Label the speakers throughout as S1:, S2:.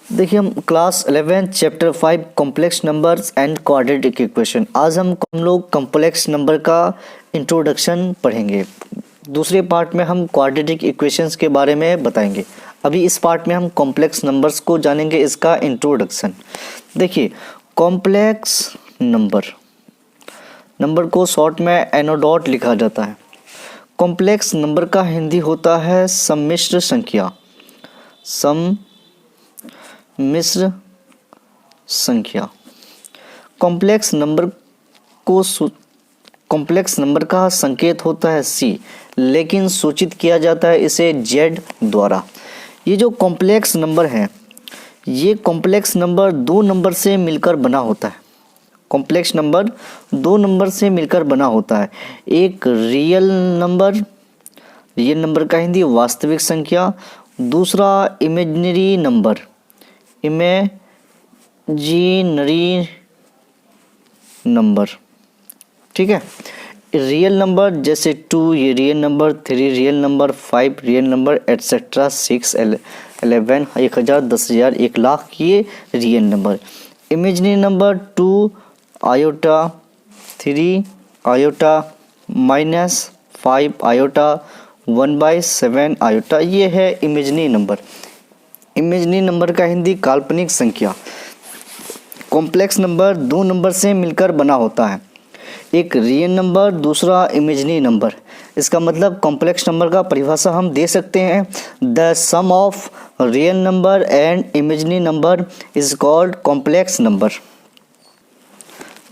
S1: देखिए हम class 11 chapter 5 complex numbers and quadratic equation. आज हम लोग कॉम्प्लेक्स नंबर का इंट्रोडक्शन पढ़ेंगे। दूसरे पार्ट में हम क्वाड्रेटिक इक्वेशंस के बारे में बताएंगे। अभी इस पार्ट में हम कॉम्प्लेक्स नंबर्स को जानेंगे, इसका इंट्रोडक्शन। देखिए कॉम्प्लेक्स नंबर को शॉर्ट में एनोडॉट लिखा जाता है। कॉम्प्लेक्स नंबर का हिंदी होता है सम्मिश्र संख्या। कॉम्प्लेक्स नंबर का संकेत होता है सी, लेकिन सूचित किया जाता है इसे जेड द्वारा। ये जो कॉम्प्लेक्स नंबर है, ये कॉम्प्लेक्स नंबर दो नंबर से मिलकर बना होता है। कॉम्प्लेक्स नंबर दो नंबर से मिलकर बना होता है। एक रियल नंबर का हिंदी वास्तविक संख्या, दूसरा इमेजिनरी नंबर। ठीक है, रियल नंबर जैसे 2 ये real number, 3 real number, 5 real number, etcetera 6, 11, 1000, 10,000, 1,00,000 ये real number. Imaginary number 2 iota, 3 iota, -5 iota, 1/7 iota, ये है इमेजिनरी नंबर। इमेजिनरी नंबर का हिंदी काल्पनिक संख्या। कॉम्प्लेक्स नंबर दो नंबर से मिलकर बना होता है, एक रियल नंबर, दूसरा इमेजिनरी नंबर। इसका मतलब कॉम्प्लेक्स नंबर का परिभाषा हम दे सकते हैं, the sum of real number and imaginary number is called complex number.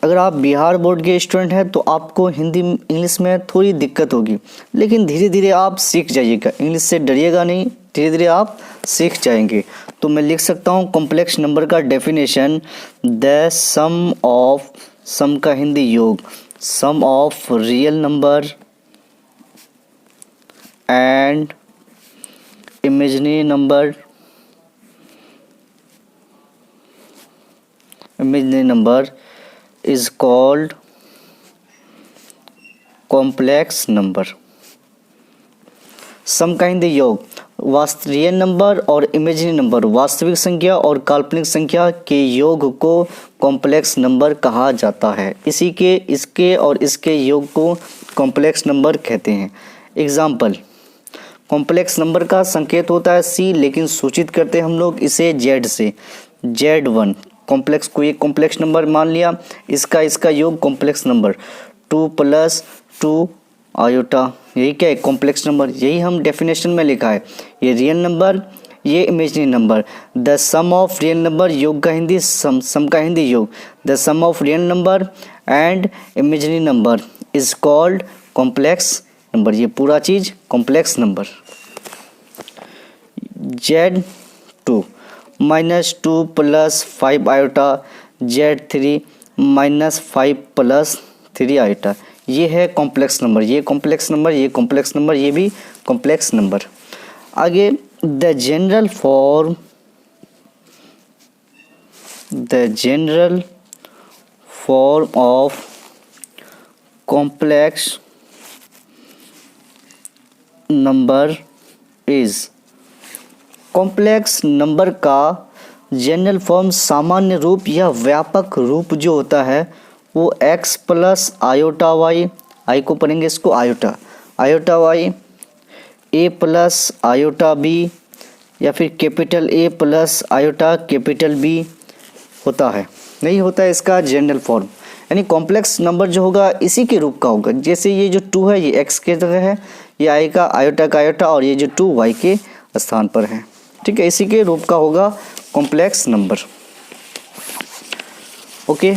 S1: अगर आप बिहार बोर्ड के स्टूडेंट हैं तो आपको हिंदी इंग्लिश में थोड़ी दिक्कत होगी, लेकिन धीरे धीरे आप सीख जाइएगा। इंग्लिश से डरिएगा नहीं, धीरे धीरे आप सीख जाएंगे। तो मैं लिख सकता हूँ कॉम्प्लेक्स नंबर का डेफिनेशन, द सम का हिंदी योग, sum of real number and imaginary number is called complex number. Sum का हिंदी योग, रियल नंबर और इमेजिनरी नंबर, वास्तविक संख्या और काल्पनिक संख्या के योग को कॉम्प्लेक्स नंबर कहा जाता है। इसके और इसके योग को कॉम्प्लेक्स नंबर कहते हैं। एग्जाम्पल, कॉम्प्लेक्स नंबर का संकेत होता है सी, लेकिन सूचित करते हैं हम लोग इसे जेड से, Z1। कॉम्प्लेक्स को एक कॉम्प्लेक्स नंबर मान लिया, इसका योग कॉम्प्लेक्स नंबर 2 + 2 आयोटा, यही क्या है कॉम्प्लेक्स नंबर। यही हम डेफिनेशन में लिखा है, ये रियल नंबर, ये imaginary number. The sum of real number, योग का हिंदी सम का हिंदी योग, the sum of real number and imaginary number is called complex number. ये पूरा चीज complex number. Z2 -2 + 5 iota, Z3 -5 + 3 iota, ये है कॉम्प्लेक्स नंबर। ये कॉम्प्लेक्स नंबर, ये कॉम्प्लेक्स नंबर, ये भी कॉम्प्लेक्स नंबर। आगे the general form of complex number is, complex number का जनरल फॉर्म, सामान्य रूप या व्यापक रूप जो होता है वो x + आयोटा y, आई को पढ़ेंगे इसको iota y, a + iota b, या फिर capital A + iota capital B होता है। नहीं होता है इसका जनरल फॉर्म, यानी कॉम्प्लेक्स नंबर जो होगा इसी के रूप का होगा। जैसे ये जो 2 है ये x के जगह है, ये i का आयोटा, और ये जो 2 y के स्थान पर है। ठीक है, इसी के रूप का होगा complex number. Okay,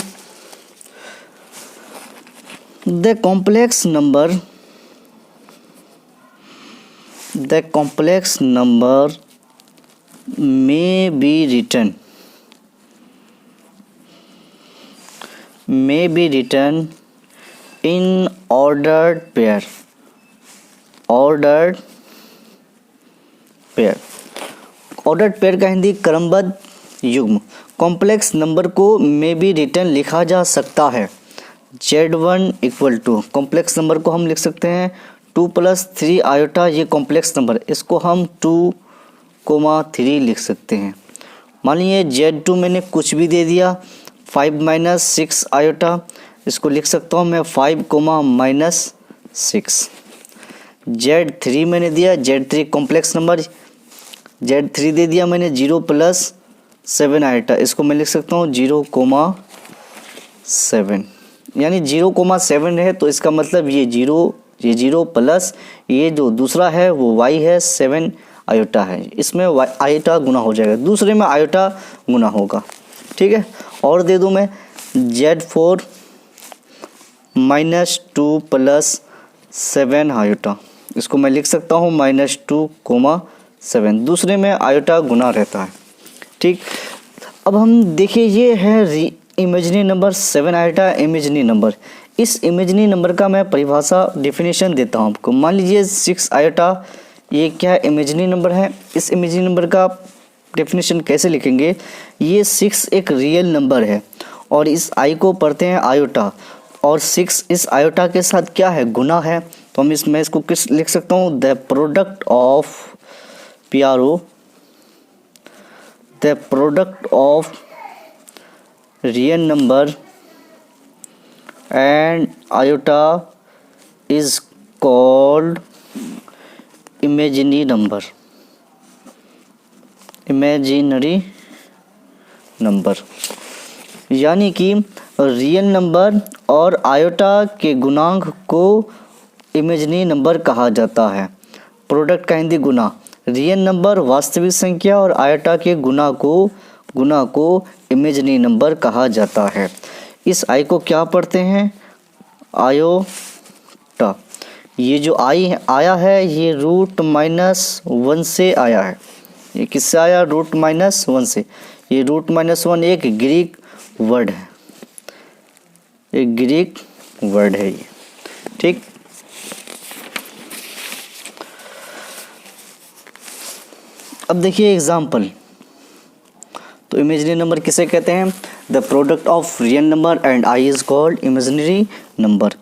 S1: the complex number may be written in ordered pair। Ordered pair का हिंदी क्रमबद्ध युग्म। कॉम्प्लेक्स नंबर को मे बी रिटर्न लिखा जा सकता है Z1 = कॉम्प्लेक्स नंबर को हम लिख सकते हैं 2 + 3 आयोटा, ये कॉम्प्लेक्स नंबर, इसको हम 2, 3 लिख सकते हैं। मान लीजिए Z2 मैंने कुछ भी दे दिया 5 माइनस 6 आयोटा, इसको लिख सकता हूँ मैं 5 कोमा माइनस 6। Z3 मैंने दिया, Z3 कॉम्प्लेक्स नंबर, Z3 दे दिया मैंने 0 प्लस 7 आयोटा, इसको मैं लिख सकता हूँ 0 कोमा 7, यानी 0 कोमा 7 है तो इसका मतलब ये 0 प्लस ये जो दूसरा है वो y है 7 आयोटा है, इसमें आयोटा गुना हो जाएगा, दूसरे में आयोटा गुना होगा। ठीक है, और दे दूँ मैं Z4 माइनस 2 प्लस 7 आयोटा, इसको मैं लिख सकता हूँ -2 कोमा 7, दूसरे में आयोटा गुना रहता है। ठीक, अब हम देखिए ये है imaginary number 7 iota imaginary number. इस इमेजिनरी नंबर का मैं परिभाषा डेफिनेशन देता हूँ आपको। मान लीजिए 6 आयोटा ये क्या है, इमेजिनरी नंबर है। इस इमेजिनरी नंबर का डेफिनेशन कैसे लिखेंगे, ये 6 एक रियल नंबर है और इस आई को पढ़ते हैं आयोटा, और 6 इस आयोटा के साथ क्या है, गुना है। तो मैं इसको किस लिख सकता हूँ, the product of PRO, the product of real number and iota is called imaginary number, imaginary number. यानी कि रियल नंबर और आयोटा के गुणांक को इमेजिनरी नंबर कहा जाता है। प्रोडक्ट का हिंदी गुना, रियल नंबर वास्तविक संख्या और आयोटा के गुना को इमेजिनरी नंबर कहा जाता है। इस आई को क्या पढ़ते हैं, आयोटा। ये जो आया है ये √-1 से आया है। ये किससे आया, √-1 से। ये √-1 एक ग्रीक वर्ड है, एक ग्रीक वर्ड है ये। ठीक, अब देखिए एग्जाम्पल। तो इमेजिनरी नंबर किसे कहते हैं, the product of real number and I is called imaginary number.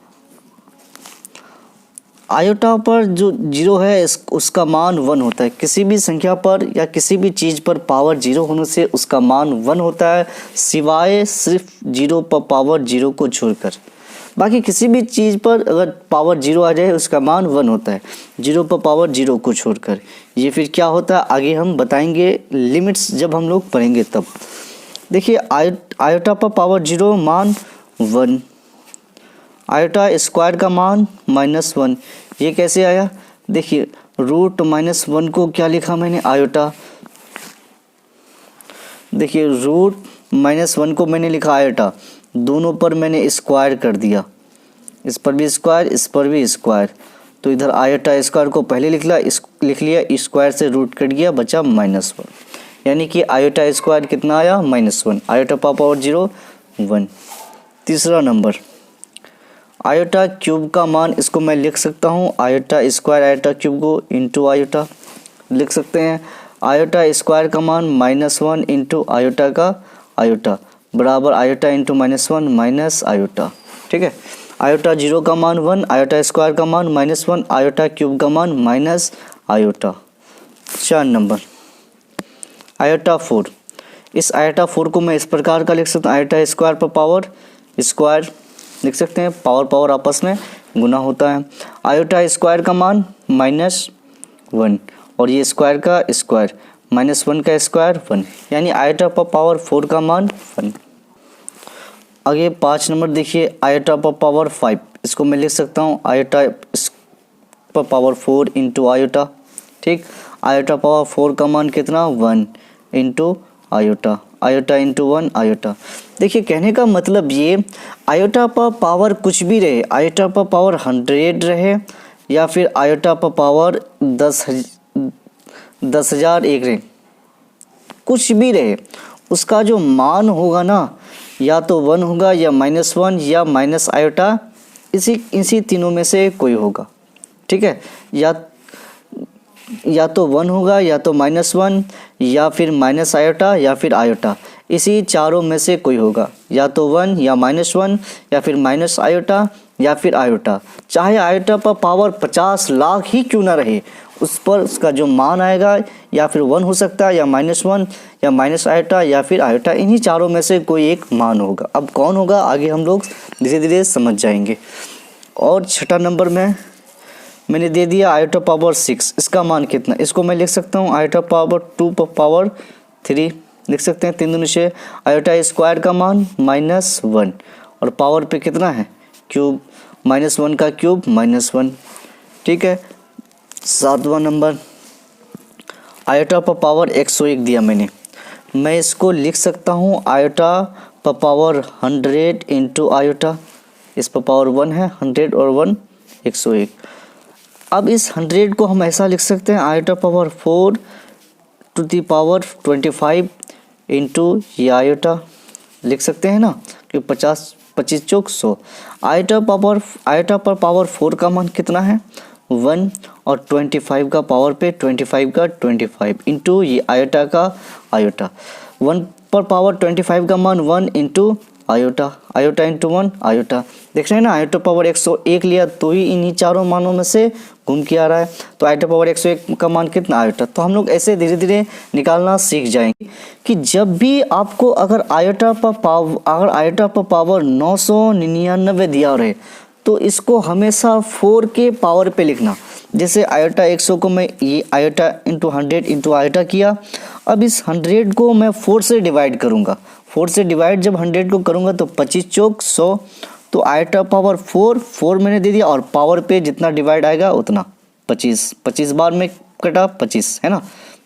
S1: Iota पर जो 0 है उसका मान 1 होता है। किसी भी संख्या पर या किसी भी चीज़ पर पावर 0 होने से उसका मान 1 होता है, सिवाय सिर्फ 0 पर पावर 0 को छोड़कर। बाकी किसी भी चीज़ पर अगर पावर 0 आ जाए उसका मान 1 होता है, 0 पर पावर 0 को छोड़कर। ये फिर क्या होता है आगे हम बताएंगे, लिमिट्स जब हम लोग पढ़ेंगे तब। देखिए आयोटा पर पावर 0 मान 1, आयोटा स्क्वायर का मान -1। ये कैसे आया, देखिए √-1 को क्या लिखा मैंने, आयोटा। देखिए √-1 को मैंने लिखा आयोटा, दोनों पर मैंने स्क्वायर कर दिया, इस पर भी स्क्वायर इस पर भी स्क्वायर। तो इधर आयोटा स्क्वायर को पहले लिख लिया, स्क्वायर से रूट कट गया, बचा -1। यानी कि आयोटा स्क्वायर कितना आया, -1। Iota power 0 1। तीसरा नंबर आयोटा क्यूब का मान, इसको मैं लिख सकता हूँ आयोटा स्क्वायर आयोटा क्यूब को इंटू आयोटा लिख सकते हैं। आयोटा स्क्वायर का मान -1 इंटू आयोटा का आयोटा बराबर आयोटा इंटू -1 माइनस आयोटा। ठीक है, आयोटा 0 का मान 1, आयोटा स्क्वायर का मान -1, आयोटा क्यूब का मान माइनस आयोटा। 4 number iota 4। इस आयोटा 4 को मैं इस प्रकार का लिख सकता हूँ, आयोटा स्क्वायर पर पावर स्क्वायर लिख सकते हैं, पावर आपस में गुना होता है। आयोटा स्क्वायर का मान -1 और ये स्क्वायर का स्क्वायर, -1 का स्क्वायर 1, यानी आयोटा पर पावर 4 का मान 1। आगे 5 नंबर देखिए, आयोटा पर पावर 5, इसको मैं लिख सकता हूँ आयोटा पर पावर 4 इंटू आयोटा। ठीक, आयोटा पावर 4 का मान कितना, 1 into iota, iota into 1 iota. देखिए कहने का मतलब ये, आयोटा पर पावर कुछ भी रहे, आयोटा पर पावर 100 रहे या फिर आयोटा पर पावर 10,001 रहे, कुछ भी रहे, उसका जो मान होगा ना या तो 1 होगा या -1 या माइनस आयोटा, इसी तीनों में से कोई होगा। ठीक है, या तो 1 होगा या तो -1 या फिर माइनस आयोटा या फिर आयोटा, इसी चारों में से कोई होगा, या तो 1 या -1 या फिर माइनस आयोटा या फिर आयोटा। चाहे आयोटा पर पावर 50 लाख ही क्यों ना रहे, उस पर उसका जो मान आएगा या फिर 1 हो सकता है या -1 या माइनस आयोटा या फिर आयोटा, इन्हीं चारों में से कोई एक मान होगा। अब कौन होगा आगे हम लोग धीरे धीरे समझ जाएंगे। और छठा नंबर में मैंने दे दिया आयोटा पावर 6, इसका मान कितना, इसको मैं लिख सकता हूँ आयोटा पावर 2 पावर 3 लिख सकते हैं। 3 दूनी 6, आयोटा स्क्वायर का मान -1 और पावर पे कितना है क्यूब, -1 का क्यूब -1, ठीक है। सातवां नंबर आयोटा पर पावर 101 दिया मैंने, मैं इसको लिख सकता हूँ आयोटा पर पावर 100 इंटू आयोटा, इस पर पावर 1 है, 100 और 1 101। अब इस 100 को हम ऐसा लिख सकते हैं iota power 4 to the power 25 into ये आयोटा लिख सकते हैं ना, क्योंकि 25 चौक 100। आयोटा पर पावर 4 का मान कितना है 1 और 25 का पावर पे 25 का 25 इंटू ये आयोटा का आयोटा। 1 पर पावर 25 का मान 1 into iota, iota into 1 iota. देख रहे हैं ना, आयोटा पावर 101 लिया तो ही इन्हीं चारों मानों में से घूम के आ रहा है। तो आयोटा पावर 101 का मान कितना आयोटा। तो हम लोग ऐसे धीरे धीरे निकालना सीख जाएंगे कि जब भी आपको अगर आयोटा पर पावर 999 दिया रहे तो इसको हमेशा 4 के पावर पे लिखना। जैसे आयोटा 100 को मैं ये आयोटा इंटू 100 इंटू आयोटा किया, अब इस 100 को मैं 4 से डिवाइड करूँगा। 4 से डिवाइड जब 100 को करूँगा तो 25 चौक 100, तो आयोटा पावर 4 मैंने दे दिया और पावर पे जितना डिवाइड आएगा उतना 25 बार में कटा 25 है ना।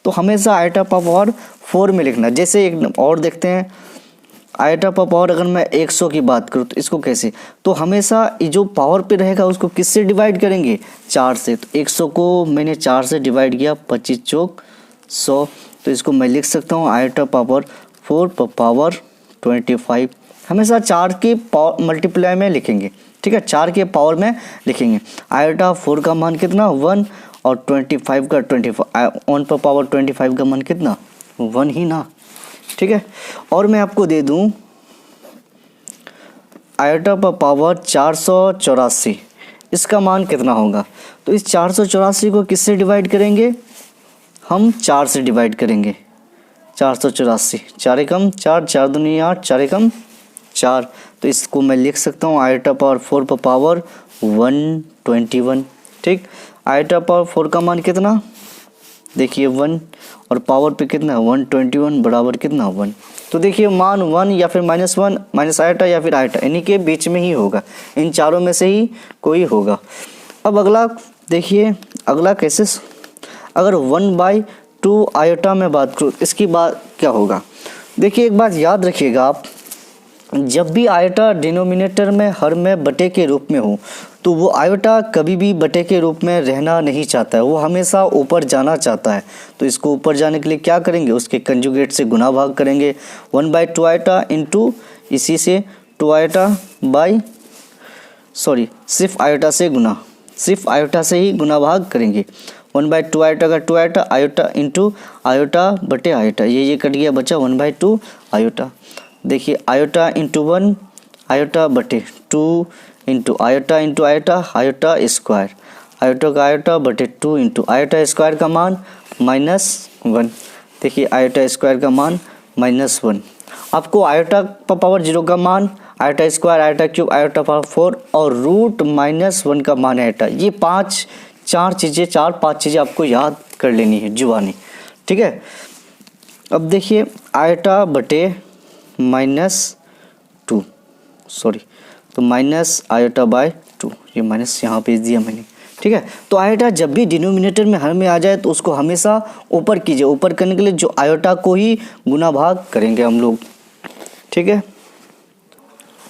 S1: तो हमेशा आयोटा पावर 4 में लिखना। जैसे एक और देखते हैं, आयोटा पावर अगर मैं 100 की बात करूँ तो इसको कैसे, तो हमेशा ये जो पावर पे रहेगा उसको किससे डिवाइड करेंगे 4 से। तो 100 को मैंने 4 से डिवाइड किया 25 चौक 100, तो इसको मैं लिख सकता हूँ आयोटा पावर 4 पर पावर 25। हमेशा 4 के पावर मल्टीप्लाई में लिखेंगे, ठीक है, 4 के पावर में लिखेंगे। आयोटा 4 का मान कितना 1 और 25 का 25, 1 पर पावर 25 का मान कितना 1 ही ना, ठीक है। और मैं आपको दे दूं आयोटा पर पावर 484, इसका मान कितना होगा। तो इस 484 को किससे डिवाइड करेंगे, हम 4 से डिवाइड करेंगे। 484 4 एकम 4, 4 दूनी 8, 4 एकम 4, तो इसको मैं लिख सकता हूँ आयोटा पावर 4 पर पावर 121, ठीक। आयोटा पावर 4 का मान कितना देखिए 1 और पावर पे कितना 121 बराबर कितना 1। तो देखिए मान 1 या फिर -1 माइनस आयोटा या फिर आयोटा, इन्हीं के बीच में ही होगा, इन चारों में से ही कोई होगा। अब अगला देखिए, अगला कैसे, अगर 1/2 आयोटा में बात करूँ इसकी बात क्या होगा। देखिए एक बात याद रखिएगा आप, जब भी आयोटा डिनोमिनेटर में हर में बटे के रूप में हो तो वो आयोटा कभी भी बटे के रूप में रहना नहीं चाहता है, वो हमेशा ऊपर जाना चाहता है। तो इसको ऊपर जाने के लिए क्या करेंगे, उसके कंजुगेट से गुना भाग करेंगे। 1/2 आयोटा इंटू इसी से 2 आयोटा बाई सिर्फ आयोटा से गुना, सिर्फ आयोटा से ही गुना भाग करेंगे। 1/2 आयोटा का 2 आयोटा, आयोटा इंटू आयोटा बटे आयोटा, ये कट गया, बचा 1/2 आयोटा। देखिए आयोटा इंटू 1 आयोटा बटे 2 into iota iota square, iota का आयोटा बटे 2 इंटू आयोटा स्क्वायर का मान -1। देखिए आयोटा स्क्वायर का मान -1। आपको आयोटा पावर 0 का मान, iota square, iota cube, iota power 4 और रूट -1 का मान आयोटा, ये 5 चीज़ें आपको याद कर लेनी है जुबानी, ठीक है। अब देखिए आयोटा बटे -2 तो माइनस आयोटा बाय 2, ये माइनस यहाँ भेज दिया मैंने, ठीक है। तो आयोटा जब भी डिनोमिनेटर में हर में आ जाए तो उसको हमेशा ऊपर कीजिए, ऊपर करने के लिए जो आयोटा को ही गुना भाग करेंगे हम लोग, ठीक है।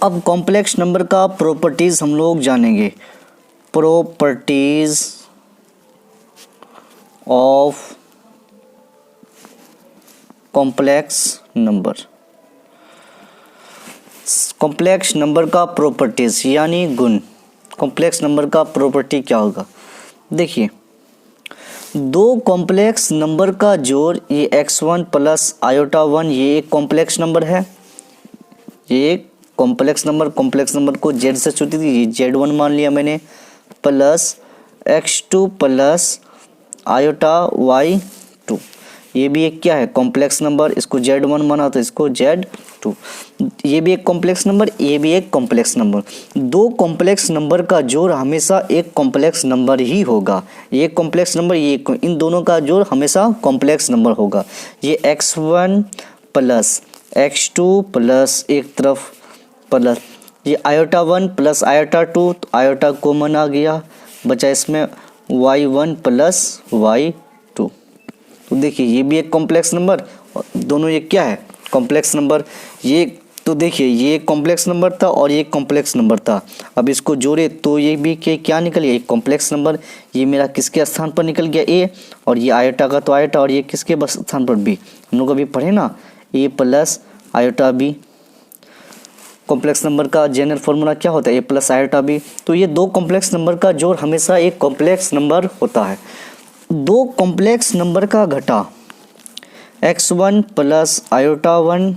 S1: अब कॉम्प्लेक्स नंबर का प्रॉपर्टीज़ हम लोग जानेंगे, properties of complex number. Complex number का प्रॉपर्टीज़ यानी गुण। कॉम्प्लेक्स नंबर का प्रॉपर्टी क्या होगा, देखिए दो कॉम्प्लेक्स नंबर का जोड़, ये x1 प्लस आयोटा 1, ये एक कॉम्प्लेक्स नंबर है, ये एक कॉम्प्लेक्स नंबर को z से छूटी थी, Z1 मान लिया मैंने, plus x2 plus iota y2, ये भी एक क्या है कॉम्प्लेक्स नंबर, इसको Z1 माना तो इसको Z2, ये भी एक कॉम्प्लेक्स नंबर, ये भी एक कॉम्प्लेक्स नंबर। दो कॉम्प्लेक्स नंबर का जोड़ हमेशा एक कॉम्प्लेक्स नंबर ही होगा। ये कॉम्प्लेक्स नंबर, ये इन दोनों का जोड़ हमेशा कॉम्प्लेक्स नंबर होगा। ये x1 प्लस x2 प्लस एक तरफ प्लस ये आयोटा 1 प्लस आयोटा 2, तो आयोटा कॉमन आ गया, बचा इसमें y1 प्लस y2। तो देखिए ये भी एक कॉम्प्लेक्स नंबर, दोनों ये क्या है कॉम्प्लेक्स नंबर। ये तो देखिए ये कॉम्प्लेक्स नंबर था और ये कॉम्प्लेक्स नंबर था। अब इसको जोड़े तो ये भी क्या निकल गया एक कॉम्प्लेक्स नंबर। ये मेरा किसके स्थान पर निकल गया ए, और ये आयोटा का तो आयोटा, और ये किसके स्थान पर बी। हम लोग अभी पढ़े ना A plus iota B. Complex number का जनरल फॉर्मूला क्या होता है ए प्लस आयोटा बी। तो ये दो कॉम्प्लेक्स नंबर का जोड़ हमेशा एक कॉम्प्लेक्स नंबर होता है। दो कॉम्प्लेक्स नंबर का घटा x1 plus iota 1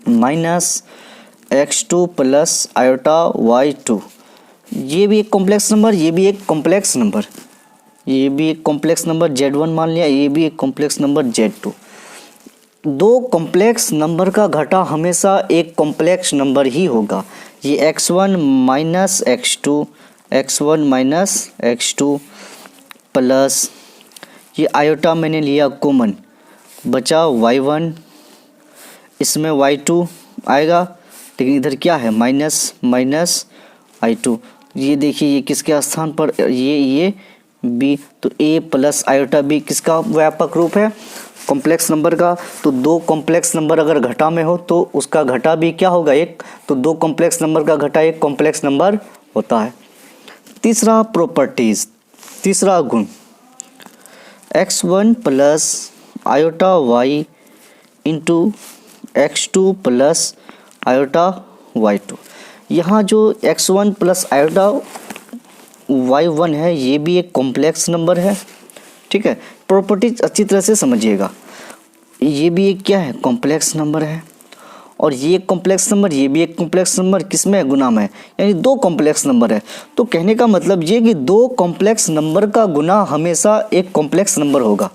S1: minus x2 plus iota y2, ये भी एक कॉम्प्लेक्स नंबर, ये भी एक कॉम्प्लेक्स नंबर, ये भी एक कॉम्प्लेक्स नंबर Z1 मान लिया, ये भी एक कॉम्प्लेक्स नंबर Z2। दो कॉम्प्लेक्स नंबर का घटा हमेशा एक कॉम्प्लेक्स नंबर ही होगा। ये x1 minus x2, x1 minus x2 plus ये आयोटा मैंने लिया कॉमन, बचा y1, इसमें y2 आएगा, लेकिन इधर क्या है माइनस माइनस i2। ये देखिए ये किसके स्थान पर, ये b, तो a प्लस आयोटा b किसका व्यापक रूप है कॉम्प्लेक्स नंबर का। तो दो कॉम्प्लेक्स नंबर अगर घटा में हो तो उसका घटा भी क्या होगा एक, तो दो कॉम्प्लेक्स नंबर का घटा एक कॉम्प्लेक्स नंबर होता है। तीसरा प्रॉपर्टीज, तीसरा गुण x1 plus iota y into x2 plus iota y2। यहाँ जो x1 प्लस आयोटा y1 है ये भी एक कॉम्प्लेक्स नंबर है, ठीक है। प्रॉपर्टीज अच्छी तरह से समझिएगा, ये भी एक क्या है कॉम्प्लेक्स नंबर है, और ये एक कॉम्प्लेक्स नंबर, ये भी एक कॉम्प्लेक्स नंबर, किसमें है गुना में, यानी दो कॉम्प्लेक्स नंबर है। तो कहने का मतलब ये कि दो कॉम्प्लेक्स नंबर का गुना हमेशा एक कॉम्प्लेक्स नंबर होगा,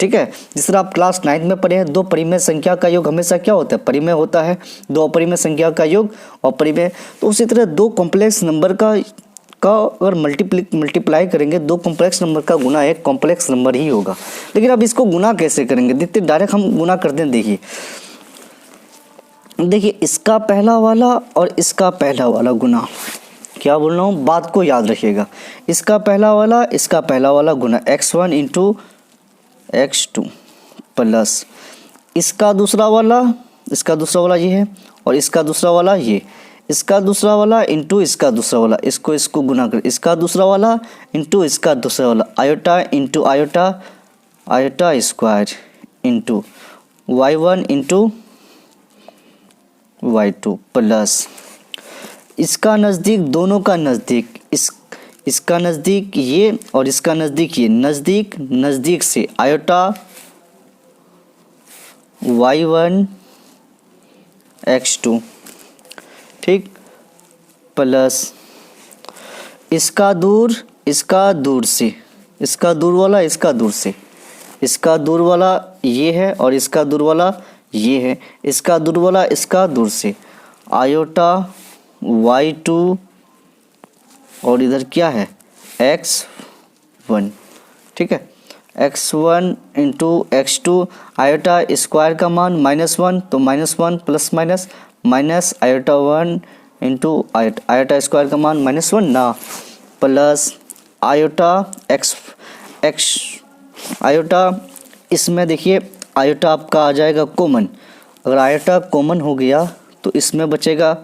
S1: ठीक है। जिस तरह आप क्लास 9 में पढ़े हैं, दो परिमेय संख्या का योग हमेशा क्या होता है परिमेय होता है, दो अपरिमेय संख्या का योग अपरिमेय। तो उसी तरह दो कॉम्प्लेक्स नंबर का अगर मल्टीप्लाई करेंगे, दो कॉम्प्लेक्स नंबर का गुना एक कॉम्प्लेक्स नंबर ही होगा। लेकिन अब इसको गुना कैसे करेंगे, देखते डायरेक्ट हम गुना करते हैं। देखिए इसका पहला वाला और इसका पहला वाला गुना, क्या बोल रहा हूँ बात को याद रखिएगा। इसका पहला वाला गुना x1 इंटू x2 प्लस इसका दूसरा वाला ये है, और इसका दूसरा वाला ये, इसका दूसरा वाला इंटू इसका दूसरा वाला, इसको गुना कर, इसका दूसरा वाला इंटू इसका दूसरा वाला, iota into iota, iota square into y1 into y2 plus इसका नज़दीक, दोनों का नज़दीक, इसका नज़दीक ये और इसका नज़दीक ये, नज़दीक से आयोटा y1 x2, ठीक, प्लस इसका दूर से, इसका दूर वाला इसका दूर वाला ये है, और इसका दूर वाला ये है, इसका दूर वाला इसका दूर से, आयोटा y2, और इधर क्या है x1, ठीक है। x1 into x2, iota square का मान -1, तो -1 plus minus iota 1 into iota square का मान -1 ना, प्लस आयोटा आयोटा, इसमें देखिए आयोटा आपका आ जाएगा कॉमन। अगर आयोटा कॉमन हो गया तो इसमें बचेगा,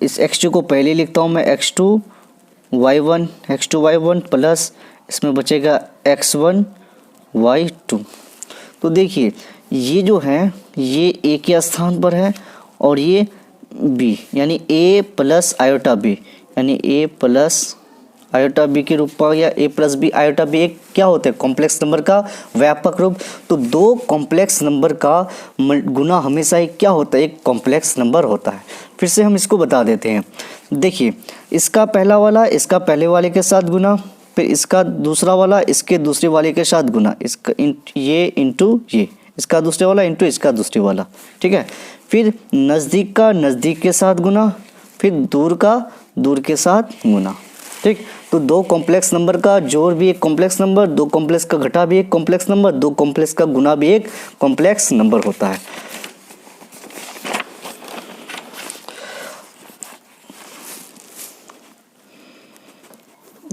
S1: इस x2 को पहले लिखता हूँ मैं, x2 y1 प्लस इसमें बचेगा x1 y2। तो देखिए ये जो है ये a के स्थान पर है, और ये b, यानी a प्लस आयोटा b, यानी a प्लस आयोटा बी के रूप में या a plus B iota B एक क्या होता है कॉम्प्लेक्स नंबर का व्यापक रूप। तो दो कॉम्प्लेक्स नंबर का गुना हमेशा एक क्या होता है एक कॉम्प्लेक्स नंबर होता है। फिर से हम इसको बता देते हैं। देखिए इसका पहला वाला इसका पहले वाले के साथ गुना, फिर इसका दूसरा वाला इसके दूसरे वाले के साथ गुना, इसका ये इंटू ये, इसका दूसरे वाला इंटू इसका दूसरे वाला, ठीक है। फिर नज़दीक का नज़दीक के साथ गुना, फिर दूर का दूर के साथ गुना, ठीक। तो दो कॉम्प्लेक्स नंबर का जोड़ भी एक कॉम्प्लेक्स नंबर, दो कॉम्प्लेक्स का घटा भी एक कॉम्प्लेक्स नंबर, दो कॉम्प्लेक्स का गुना भी एक कॉम्प्लेक्स नंबर होता है।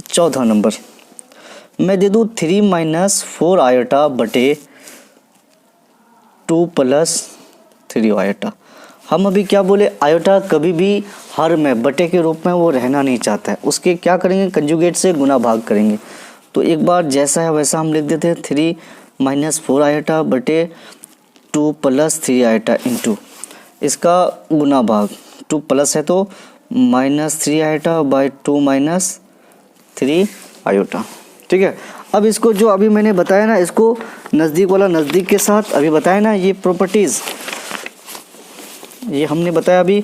S1: चौथा नंबर मैं दे दूँ 3 - 4 आयोटा बटे 2 + 3 आयोटा। हम अभी क्या बोले, आयोटा कभी भी हर में बटे के रूप में वो रहना नहीं चाहता है, उसके क्या करेंगे, कंजुगेट से गुना भाग करेंगे। तो एक बार जैसा है वैसा हम लिख देते हैं 3 - 4 आयोटा बटे 2 + 3 आयोटा इंटू इसका गुना भाग, 2 प्लस है तो -3 आयोटा बाई 2 - 3 आयोटा, ठीक है। अब इसको जो अभी मैंने बताया ना, इसको नज़दीक वाला नज़दीक के साथ अभी बताया ना, ये प्रॉपर्टीज़ ये हमने बताया अभी,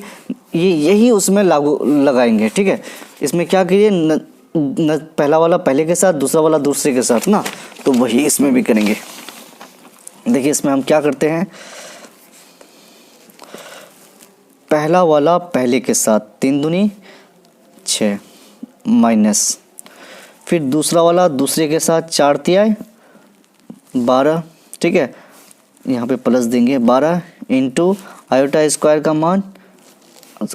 S1: ये यही उसमें लागू लगाएंगे, ठीक है। इसमें क्या करिए, पहला वाला पहले के साथ, दूसरा वाला दूसरे के साथ ना, तो वही इसमें भी करेंगे। देखिए इसमें हम क्या करते हैं, पहला वाला पहले के साथ 3 दूनी 6 माइनस, फिर दूसरा वाला दूसरे के साथ 4 तिहाई 12, ठीक है। यहाँ पे प्लस देंगे 12 इंटू आयोटा स्क्वायर का मान,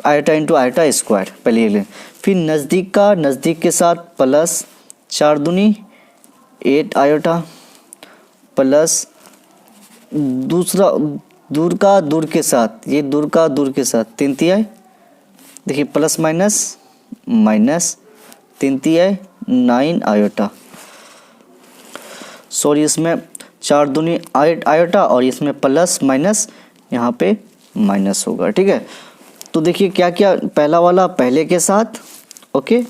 S1: आयोटा इंटू आयोटा स्क्वायर पहले ये लें। फिर नज़दीक का नज़दीक के साथ प्लस 4 दूनी 8 आयोटा प्लस दूसरा दूर का दूर के साथ, ये दूर का दूर के साथ 3 तिहाई, देखिए प्लस माइनस माइनस 3 तिहाई 9 आयोटा, सॉरी इसमें 4 दूनी 8 आयोटा और इसमें प्लस माइनस यहाँ पे माइनस होगा, ठीक है। तो देखिए क्या क्या, पहला वाला पहले के साथ, ओके,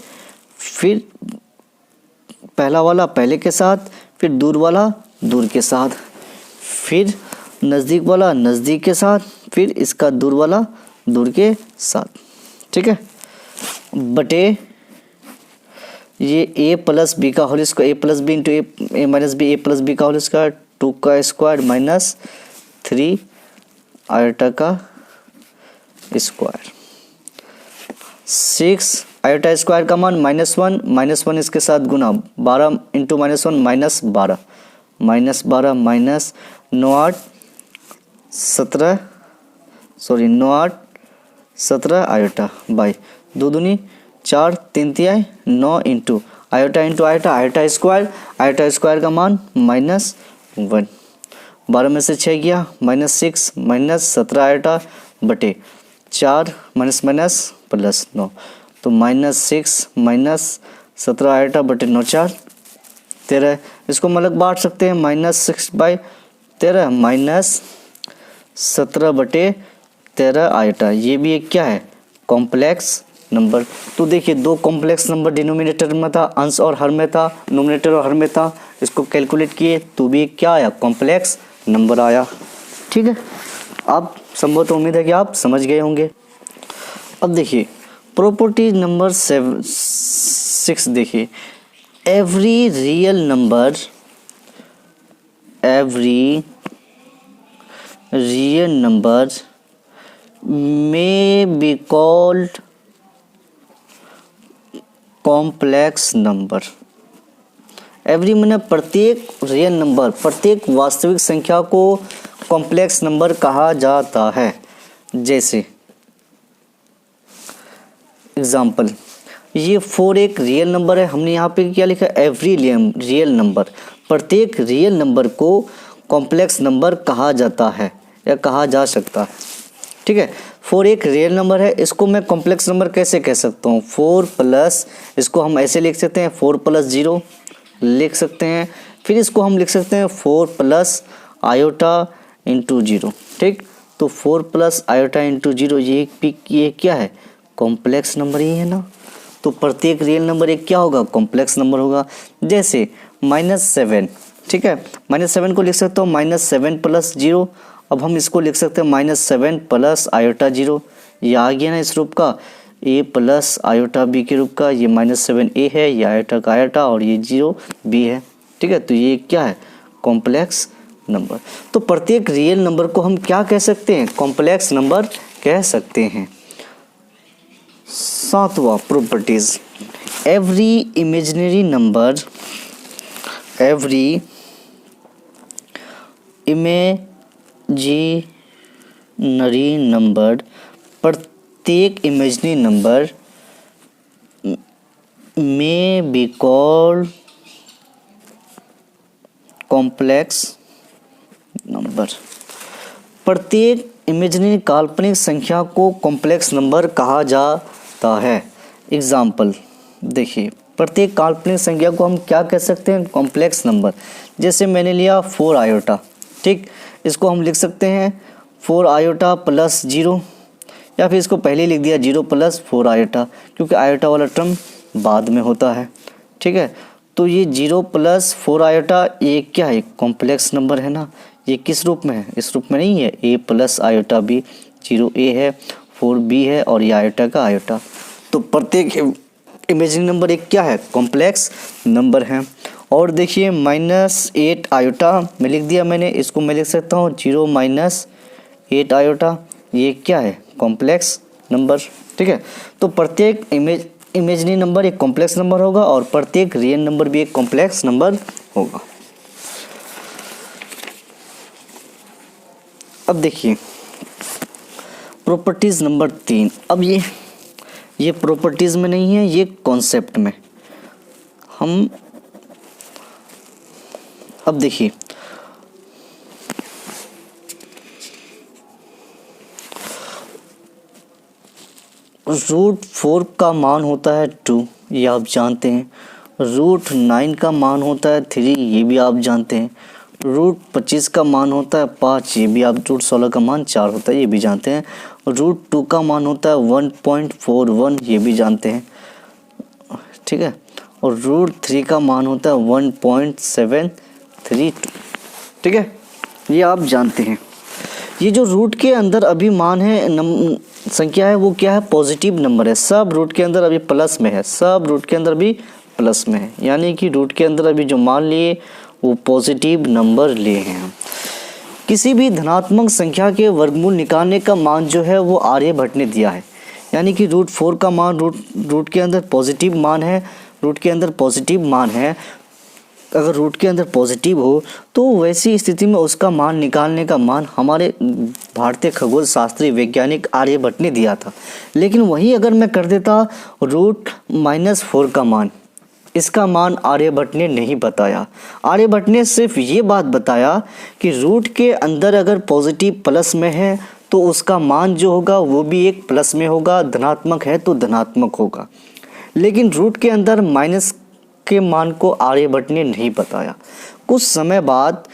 S1: फिर पहला वाला पहले के साथ, फिर दूर वाला दूर के साथ, फिर नज़दीक वाला नज़दीक के साथ, फिर इसका दूर वाला दूर के साथ, ठीक है। बटे ये a + b का whole square, a + b into a - b, a + b का होल स्क्वायर 2 का स्क्वायर माइनस 3 आयोटा का स्क्वायर, 6 आयोटा स्क्वायर का मान -1 इसके साथ गुना 12 into -1 -12 -12 minus 9 8 17, sorry 9 8 17 iota by 2 दूनी 4 3 तिहाई 9 इंटू आयोटा आयोटा स्क्वायर का मान -1, 12 में से 6 गया -6 -17 आयोटा बटे 4 माइनस प्लस 9, तो -6 -17 आयोटा बटे 9 4 13, इसको हम अलग बांट सकते हैं, -6/13 -17 बटे 13 आयोटा, ये भी एक क्या है, कॉम्प्लेक्स नंबर। तो देखिए दो कॉम्प्लेक्स नंबर डिनोमिनेटर में था, अंश और हर में था, नोमिनेटर और हर में था, इसको कैलकुलेट किए तो भी क्या आया, कॉम्प्लेक्स नंबर आया, ठीक है। आप संभवत उम्मीद है कि आप समझ गए होंगे। अब देखिए प्रॉपर्टी नंबर 6, देखिए every real number may be called complex number. Every मैंने प्रत्येक रियल नंबर, प्रत्येक वास्तविक संख्या को कॉम्प्लेक्स नंबर कहा जाता है। जैसे एग्जाम्पल, ये 4 एक रियल नंबर है, हमने यहाँ पे क्या लिखा, एवरी रियल नंबर, प्रत्येक रियल नंबर को कॉम्प्लेक्स नंबर कहा जाता है या कहा जा सकता है, ठीक है। 4 एक रियल नंबर है, इसको मैं कॉम्प्लेक्स नंबर कैसे कह सकता हूँ, 4 प्लस, इसको हम ऐसे लिख सकते हैं 4 + 0 लिख सकते हैं, फिर इसको हम लिख सकते हैं 4 + आयोटा इंटू 0, ठीक। तो 4 + आयोटा इंटू 0 ये क्या है, कॉम्प्लेक्स नंबर ही है ना। तो प्रत्येक रियल नंबर एक क्या होगा, कॉम्प्लेक्स नंबर होगा। जैसे -7, ठीक है, -7 को लिख सकता हूँ -7 + 0, अब हम इसको लिख सकते हैं -7 + आयोटा 0, ये आ गया ना इस रूप का। ए प्लस आयोटा बी के रूप का, ये -7a है, ये आयोटा का आयोटा और ये 0b है। ठीक है, तो ये क्या है? Complex number. तो प्रत्येक रियल नंबर को हम क्या कह सकते हैं? कॉम्प्लेक्स नंबर कह सकते हैं। 7वां प्रॉपर्टीज, एवरी इमेजिनरी नंबर, प्रत्येक इमेजिनरी नंबर में बी कॉल्ड कॉम्प्लेक्स नंबर। प्रत्येक इमेजिनरी काल्पनिक संख्या को कॉम्प्लेक्स नंबर कहा जाता है। एग्जाम्पल देखिए, प्रत्येक काल्पनिक संख्या को हम क्या कह सकते हैं? Complex number. जैसे मैंने लिया 4 आयोटा, ठीक, इसको हम लिख सकते हैं 4 आयोटा प्लस 0, या फिर इसको पहले लिख दिया 0 प्लस 4 आयोटा, क्योंकि आयोटा वाला टर्म बाद में होता है। ठीक है, तो ये 0 प्लस 4 आयोटा ये क्या है? कॉम्प्लेक्स नंबर है ना। ये किस रूप में है? इस रूप में नहीं है। a plus iota B, 0a है, 4b है और ये आयोटा का आयोटा। तो प्रत्येक इमेजिनरी नंबर एक क्या है? कॉम्प्लेक्स नंबर है। और देखिए -8 आयोटा में लिख दिया मैंने, इसको मैं लिख सकता हूँ 0 - 8 आयोटा, ये क्या है? Complex number. ठीक है, तो प्रत्येक इमेजिनरी नंबर एक कॉम्प्लेक्स नंबर होगा और प्रत्येक रियल नंबर भी एक कॉम्प्लेक्स नंबर होगा। अब देखिए प्रॉपर्टीज नंबर 3। अब ये प्रॉपर्टीज में नहीं है, ये कॉन्सेप्ट में। हम अब देखिए √4 का मान होता है 2, ये आप जानते हैं। √9 का मान होता है 3, ये भी आप जानते हैं। √25 का मान होता है 5, ये भी आप, √16 का मान 4 होता है, ये भी जानते हैं। √2 का मान होता है 1.41, ये भी जानते हैं। ठीक है, और √3 का मान होता है 1.732। ठीक है, ये आप जानते हैं। ये जो रूट के अंदर अभी मान है, संख्या है, वो क्या है? पॉजिटिव नंबर है। सब रूट के अंदर अभी प्लस में है, सब रूट के अंदर भी प्लस में है, यानी कि रूट के अंदर अभी जो मान लिए वो पॉजिटिव नंबर लिए हैं। किसी भी धनात्मक संख्या के वर्गमूल निकालने का मान जो है वो आर्यभट्ट ने दिया है, यानी कि √4 का मान रूट के अंदर पॉजिटिव मान है, रूट के अंदर पॉजिटिव मान है। अगर रूट के अंदर पॉजिटिव हो तो वैसी स्थिति में उसका मान निकालने का मान हमारे भारतीय खगोल शास्त्री वैज्ञानिक आर्यभट्ट ने दिया था। लेकिन वहीं अगर मैं कर देता √-4 का मान, इसका मान आर्यभट्ट ने नहीं बताया। आर्यभट्ट ने सिर्फ ये बात बताया कि रूट के अंदर अगर पॉजिटिव प्लस में है तो उसका मान जो होगा वो भी एक प्लस में होगा, धनात्मक है तो धनात्मक होगा। लेकिन रूट के अंदर माइनस के मान को आर्यभट्ट ने नहीं बताया। कुछ समय बाद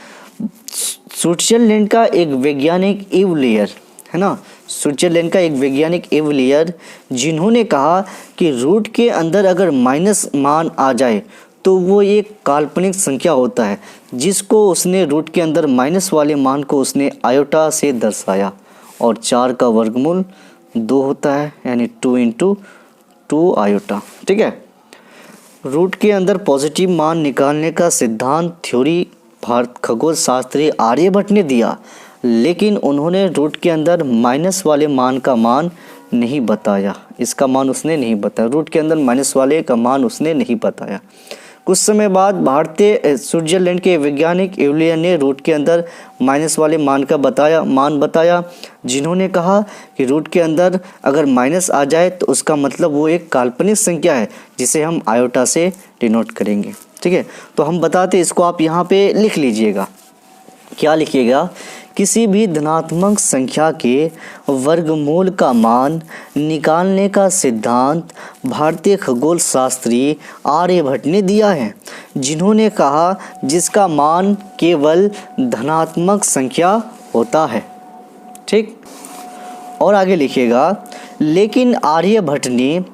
S1: स्विट्जरलैंड का एक वैज्ञानिक इवलियर, है ना, स्विट्जरलैंड का एक वैज्ञानिक इवलियर, जिन्होंने कहा कि रूट के अंदर अगर माइनस मान आ जाए तो वो एक काल्पनिक संख्या होता है, जिसको उसने रूट के अंदर माइनस वाले मान को उसने आयोटा से दर्शाया। और 4 का वर्गमूल 2 होता है, यानी 2 × 2 आयोटा। ठीक है, रूट के अंदर पॉजिटिव मान निकालने का सिद्धांत थ्योरी भारत खगोल शास्त्री आर्यभट्ट ने दिया, लेकिन उन्होंने रूट के अंदर माइनस वाले मान का मान नहीं बताया। इसका मान उसने नहीं बताया, रूट के अंदर माइनस वाले का मान उसने नहीं बताया। कुछ समय बाद भारतीय स्विट्जरलैंड के वैज्ञानिक इवलियर ने रूट के अंदर माइनस वाले मान का मान बताया, जिन्होंने कहा कि रूट के अंदर अगर माइनस आ जाए तो उसका मतलब वो एक काल्पनिक संख्या है, जिसे हम आयोटा से डिनोट करेंगे। ठीक है, तो हम बताते, इसको आप यहाँ पे लिख लीजिएगा। क्या लिखिएगा? किसी भी धनात्मक संख्या के वर्गमूल का मान निकालने का सिद्धांत भारतीय खगोल शास्त्री आर्यभट्ट ने दिया है, जिन्होंने कहा जिसका मान केवल धनात्मक संख्या होता है। ठीक, और आगे लिखिएगा, लेकिन आर्यभट्ट ने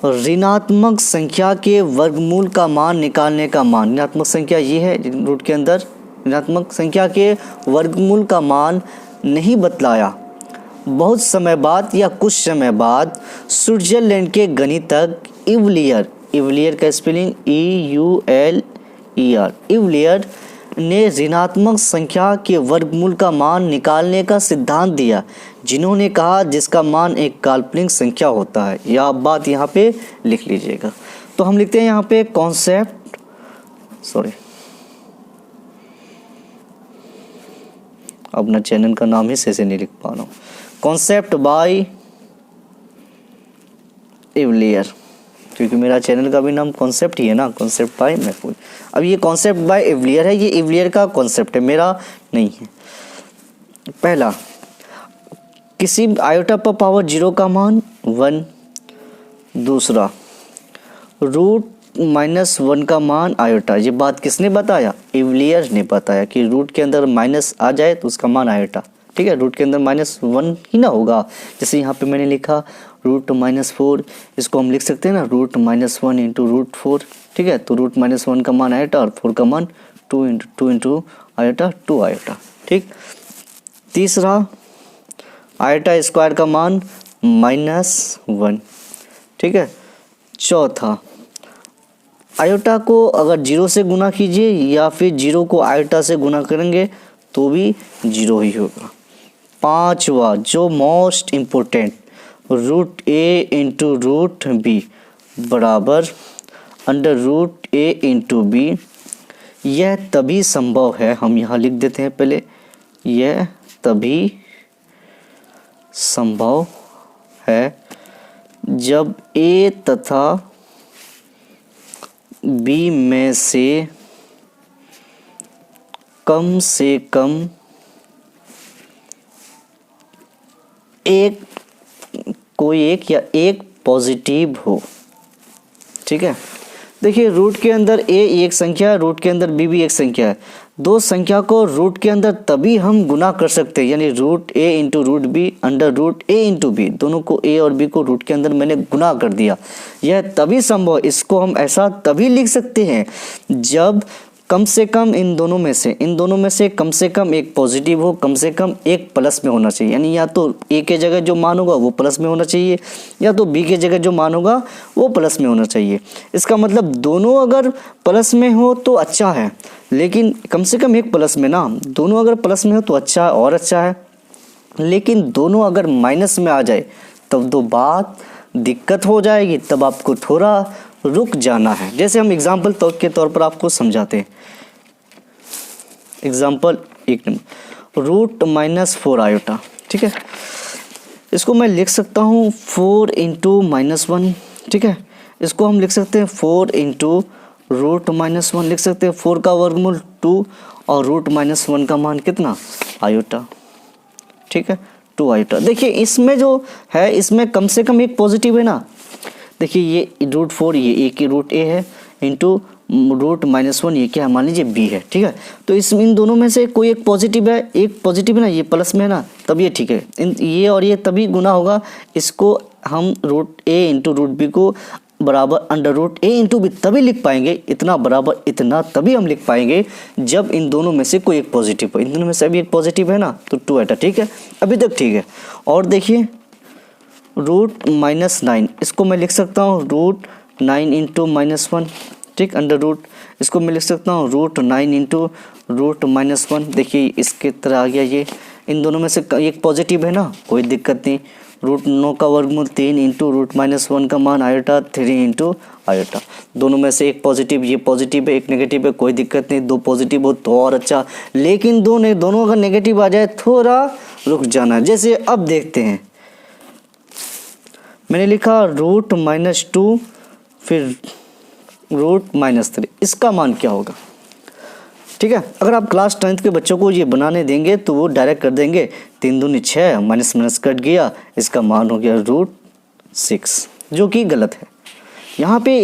S1: ऋणात्मक संख्या के वर्गमूल का मान निकालने का मान, ऋणात्मक संख्या ये है रूट के अंदर, ऋणात्मक संख्या के वर्गमूल का मान नहीं बतलाया। बहुत समय बाद या कुछ समय बाद स्विट्जरलैंड के गणितज्ञ इवलियर का स्पेलिंग EULER, इवलियर ने ऋणात्मक संख्या के वर्गमूल का मान निकालने का सिद्धांत दिया, जिन्होंने कहा जिसका मान एक काल्पनिक संख्या होता है। यह आप बात यहाँ पे लिख लीजिएगा। तो हम लिखते हैं यहाँ पे कॉन्सेप्ट, अपना चैनल का नाम ही से नहीं लिख पा रहा हूँ, कॉन्सेप्ट बाय इवलियर, क्योंकि मेरा चैनल का भी नाम कॉन्सेप्ट ही है ना, कॉन्सेप्ट बाय मैककूल। अब ये कॉन्सेप्ट बाय इवलियर है, ये इवलियर का कॉन्सेप्ट है, मेरा नहीं है। पहला, किसी आयोटा पर पावर 0 का मान 1। दूसरा, √-1 का मान आयोटा। ये बात किसने बताया? इवलियर ने बताया कि रूट के अंदर माइनस आ जाए तो उसका मान आयोटा। ठीक है, रूट के अंदर -1 ही ना होगा। जैसे यहाँ पे मैंने लिखा √-4, इसको हम लिख सकते हैं ना √-1 × √4। ठीक है, तो √-1 का मान आयोटा और 4 का मान 2 × 2 आयोटा, 2 आयोटा। ठीक। तीसरा, आयोटा स्क्वायर का मान -1। ठीक है। चौथा, आयोटा को अगर 0 से गुना कीजिए या फिर 0 को आयोटा से गुना करेंगे तो भी 0 ही होगा। पांचवा, जो मोस्ट इम्पोर्टेंट, √a × √b बराबर √a × b। यह तभी संभव है, हम यहाँ लिख देते हैं पहले, यह तभी संभव है जब a तथा b में से कम कोई एक पॉजिटिव हो। ठीक है, देखिए रूट के अंदर a एक संख्या है, रूट के अंदर b भी एक संख्या है। दो संख्या को रूट के अंदर तभी हम गुना कर सकते हैं, यानी √a × √b √a × b, दोनों को a और b को रूट के अंदर मैंने गुना कर दिया। यह तभी संभव, इसको हम ऐसा तभी लिख सकते हैं जब कम से कम इन दोनों में से कम से कम एक पॉजिटिव हो, कम से कम एक प्लस में होना चाहिए। यानी या तो a के जगह जो मान होगा वो प्लस में होना चाहिए, या तो b के जगह जो मान होगा वो प्लस में होना चाहिए। इसका मतलब दोनों अगर प्लस में हो तो अच्छा है, लेकिन कम से कम एक प्लस में ना, दोनों अगर प्लस में हो तो अच्छा है और अच्छा है, लेकिन दोनों अगर माइनस में आ जाए तब तो बात दिक्कत हो जाएगी, तब आपको थोड़ा रुक जाना है। जैसे हम एग्जाम्पल के तौर पर आपको समझाते हैं। Example 1 number, √-4 iota. ठीक है, इसको मैं लिख सकता हूँ 4 × -1। ठीक है, इसको हम लिख सकते हैं 4 × √-1 लिख सकते हैं। 4 का वर्गमूल 2 और √-1 का मान कितना? आयोटा। ठीक है, 2 आयोटा। देखिए इसमें जो है, इसमें कम से कम एक पॉजिटिव है ना। देखिए ये √4 ये a की √a है इंटू √-1 ये क्या है, मान लीजिए b है। ठीक है, तो इन दोनों में से कोई एक पॉजिटिव है, एक पॉजिटिव है ना, ये प्लस में है ना, तब ये ठीक है। ये और ये तभी गुना होगा, इसको हम √a × √b को बराबर √a × b तभी लिख पाएंगे, इतना बराबर इतना तभी हम लिख पाएंगे जब इन दोनों में से कोई एक पॉजिटिव हो। इन दोनों में से अभी एक पॉजिटिव है ना, तो 2 आयोटा। ठीक है, अभी तक ठीक है। और देखिए √-9, इसको मैं लिख सकता हूँ √9 × -1। ठीक, √, इसको मैं लिख सकता हूँ √9 × √-1। देखिए इसके तरह आ गया ये। इन दोनों में से एक पॉजिटिव है ना, कोई दिक्कत नहीं। √9 का वर्गमूल 3 × √-1 का मान आयोटा 3 × आयोटा। दोनों में से एक पॉजिटिव, ये पॉजिटिव है, एक नेगेटिव है, कोई दिक्कत नहीं। 2 पॉजिटिव हो तो और अच्छा, लेकिन दोनों अगर नेगेटिव आ जाए थोड़ा रुक जाना। जैसे अब देखते हैं, मैंने लिखा √-2 फिर √-3, इसका मान क्या होगा? ठीक है, अगर आप क्लास 10th के बच्चों को ये बनाने देंगे तो वो डायरेक्ट कर देंगे 3 दूनी 6, माइनस माइनस कट गया, इसका मान हो गया √6, जो कि गलत है। यहाँ पे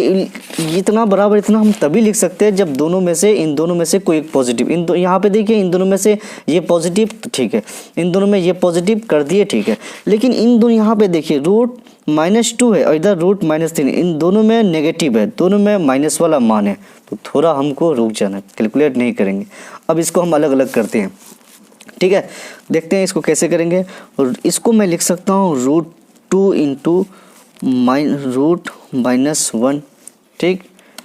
S1: इतना बराबर इतना हम तभी लिख सकते हैं जब इन दोनों में से कोई एक पॉजिटिव, यहाँ पे देखिए इन दोनों में से ये पॉजिटिव तो ठीक है, इन दोनों में ये पॉजिटिव कर दिए ठीक है, लेकिन इन दोनों यहाँ पे देखिए √-2 है और इधर √-3, इन दोनों में नेगेटिव है, दोनों में माइनस वाला मान है, तो थोड़ा हमको रुक जाना, कैलकुलेट नहीं करेंगे। अब इसको हम अलग अलग करते हैं। ठीक है, देखते हैं इसको कैसे करेंगे। और इसको मैं लिख सकता हूँ √2 इंटू √-1, ठीक,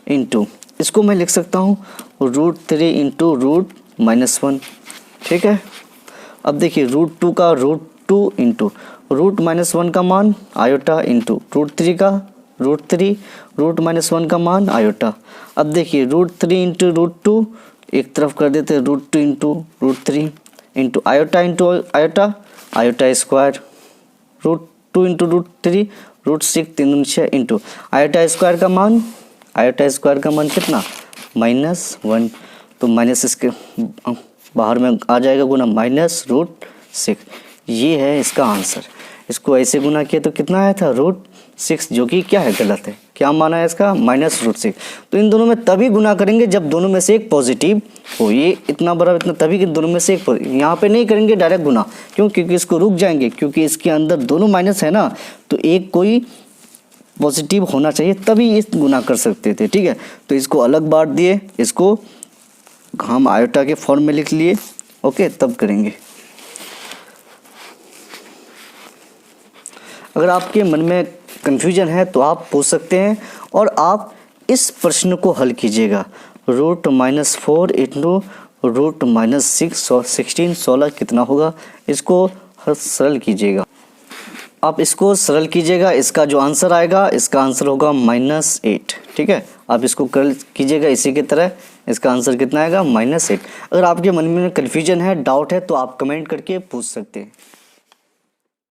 S1: इंटू इसको मैं लिख सकता हूँ √3 इंटू √-1, ठीक है। अब देखिए √2 का √2 इंटू √-1 का मान आयोटा इंटू √3 का √3 √-1 का मान आयोटा। अब देखिए √3 इंटू √2 एक तरफ कर देते हैं, √2 into √3 into iota iota square, √2 into √3 √6 3 6 into iota square का मान कितना -1, तो माइनस इसके बाहर में आ जाएगा गुना -√6। ये है इसका आंसर। इसको ऐसे गुना किया तो कितना आया था √6, जो कि क्या है, गलत है। क्या माना है इसका -√6। तो इन दोनों में तभी गुना करेंगे जब दोनों में से एक पॉजिटिव हो। ये इतना बड़ा इतना तभी कि दोनों में से एक, यहाँ पे नहीं करेंगे डायरेक्ट गुना, क्यों, क्योंकि इसको रुक जाएंगे, क्योंकि इसके अंदर दोनों माइनस है ना, तो एक कोई पॉजिटिव होना चाहिए तभी इस गुना कर सकते थे, ठीक है। तो इसको अलग बांट दिए, इसको हम आयोटा के फॉर्म में लिख लिए, ओके, तब करेंगे। अगर आपके मन में कन्फ्यूजन है तो आप पूछ सकते हैं और आप इस प्रश्न को हल कीजिएगा। √-4 इंटू √-6 16 कितना होगा, इसको सरल कीजिएगा। आप इसको सरल कीजिएगा, इसका जो आंसर आएगा, इसका आंसर होगा -8, ठीक है। आप इसको कर कीजिएगा इसी की तरह, इसका आंसर कितना आएगा -8। अगर आपके मन में कन्फ्यूजन है, डाउट है, तो आप कमेंट करके पूछ सकते हैं।